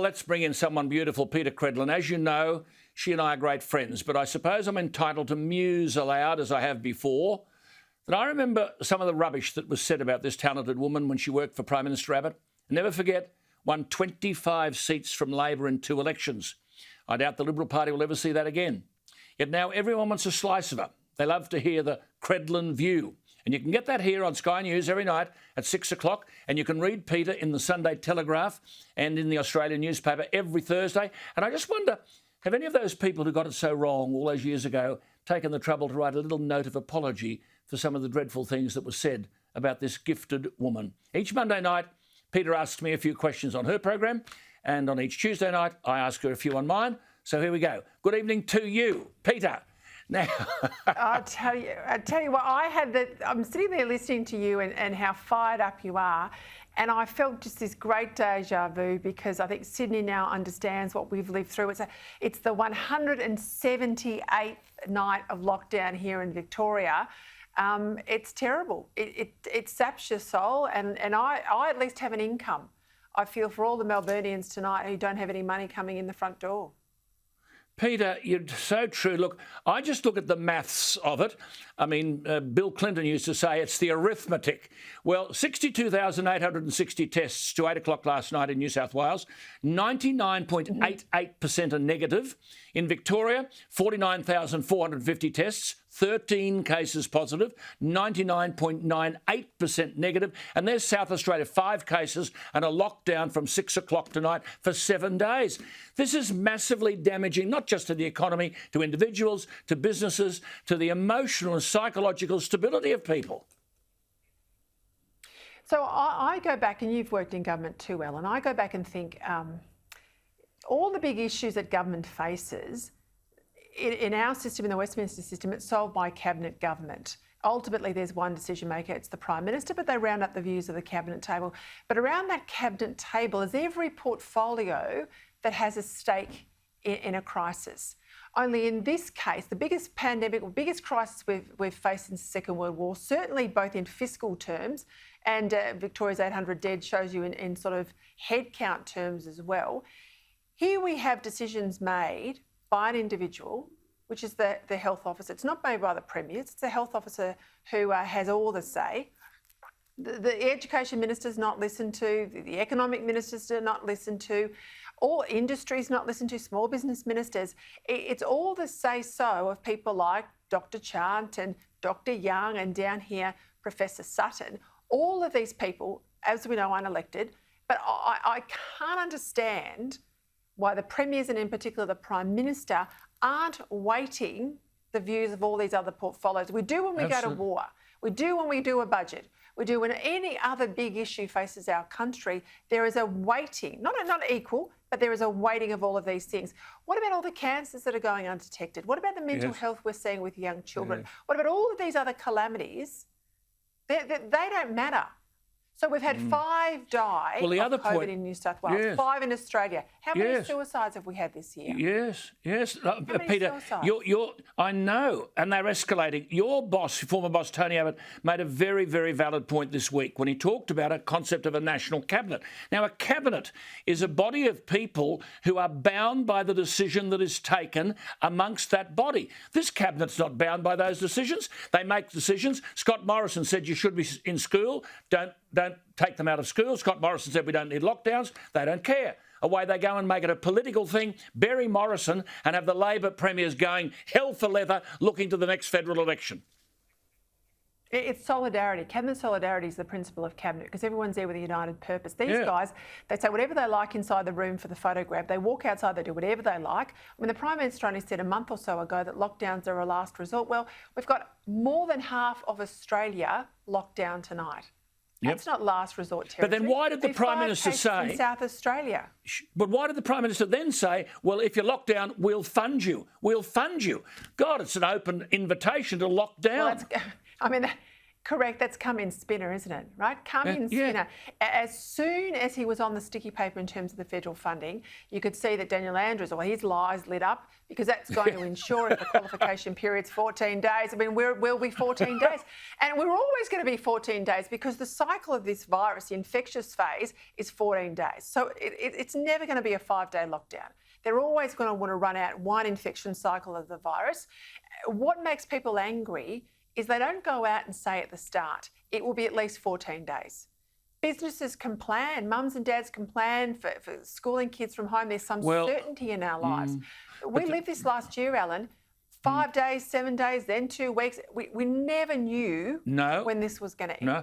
Let's bring in someone beautiful, Peta Credlin. As you know, she and I are great friends, but I suppose I'm entitled to muse aloud, as I have before, that I remember some of the rubbish that was said about this talented woman when she worked for Prime Minister Abbott. I'll never forget, won 25 seats from Labor in 2 elections. I doubt the Liberal Party will ever see that again. Yet now everyone wants a slice of her. They love to hear the Credlin view. And you can get that here on Sky News every night at 6 o'clock. And you can read Peta in the Sunday Telegraph and in the Australian newspaper every Thursday. And I just wonder, have any of those people who got it so wrong all those years ago taken the trouble to write a little note of apology for some of the dreadful things that were said about this gifted woman? Each Monday night, Peta asks me a few questions on her program. And on each Tuesday night, I ask her a few on mine. So here we go. Good evening to you, Peta. Now, I tell you what, I'm sitting there listening to you and how fired up you are, and I felt just this great deja vu because I think Sydney now understands what we've lived through. It's the 178th night of lockdown here in Victoria. It's terrible. It saps your soul, and I at least have an income. I feel for all the Melburnians tonight who don't have any money coming in the front door. Peta, you're so true. Look, I just look at the maths of it. I mean, Bill Clinton used to say it's the arithmetic. Well, 62,860 tests to 8 o'clock last night in New South Wales. 99.88% are negative. In Victoria, 49,450 tests, 13 cases positive, 99.98% negative. And there's South Australia, 5 cases and a lockdown from 6 o'clock tonight for 7 days. This is massively damaging, not just to the economy, to individuals, to businesses, to the emotional and psychological stability of people. So I go back, and you've worked in government too, Ellen, I go back and think all the big issues that government faces, in our system, in the Westminster system, it's solved by cabinet government. Ultimately, there's one decision maker, it's the Prime Minister, but they round up the views of the cabinet table. But around that cabinet table is every portfolio that has a stake in a crisis. Only in this case, the biggest pandemic or biggest crisis we've faced since the Second World War, certainly both in fiscal terms and Victoria's 800 dead shows you in sort of headcount terms as well. Here we have decisions made by an individual, which is the health officer. It's not made by the premiers, it's the health officer who has all the say. The education minister's not listened to, the economic ministers are not listened to, all industries not listened to, small business ministers. It's all the say-so of people like Dr. Chant and Dr. Young and down here, Professor Sutton. All of these people, as we know, unelected, but I can't understand why the premiers and in particular the Prime Minister aren't weighting the views of all these other portfolios. We do when we go to war. We do when we do a budget. We do when any other big issue faces our country. There is a weighting, not equal, but there is a weighting of all of these things. What about all the cancers that are going undetected? What about the mental health we're seeing with young children? What about all of these other calamities? They don't matter. So we've had 5 die of COVID in New South Wales, 5 in Australia. How many suicides have we had this year? Yes. Peta, suicides? I know, and they're escalating. Your boss, former boss Tony Abbott, made a very, very valid point this week when he talked about a concept of a national cabinet. Now, a cabinet is a body of people who are bound by the decision that is taken amongst that body. This cabinet's not bound by those decisions. They make decisions. Scott Morrison said you should be in school. Don't take them out of school. Scott Morrison said we don't need lockdowns. They don't care. Away they go and make it a political thing, bury Morrison and have the Labor premiers going hell for leather looking to the next federal election. It's solidarity. Cabinet solidarity is the principle of cabinet because everyone's there with a united purpose. These guys, they say whatever they like inside the room for the photograph. They walk outside, they do whatever they like. I mean, the Prime Minister only said a month or so ago that lockdowns are a last resort. Well, we've got more than half of Australia locked down tonight. That's not last resort territory. But then why did the Prime Minister say... in South Australia. But why did the Prime Minister then say, well, if you're locked down, we'll fund you. We'll fund you. God, it's an open invitation to lock down. Well, I mean, Correct, that's come in spinner, isn't it? Right? Come in spinner. As soon as he was on the sticky paper in terms of the federal funding, you could see that Daniel Andrews, or his lies lit up, because that's going to ensure if the qualification period's 14 days. I mean, we'll be 14 days. And we're always going to be 14 days because the cycle of this virus, the infectious phase, is 14 days. So it's never going to be a 5-day lockdown. They're always going to want to run out one infection cycle of the virus. What makes people angry is they don't go out and say at the start, it will be at least 14 days. Businesses can plan, mums and dads can plan for schooling kids from home. There's some certainty in our lives. We lived this last year, Alan, 5 days, 7 days, then 2 weeks. We never knew when this was going to end. No.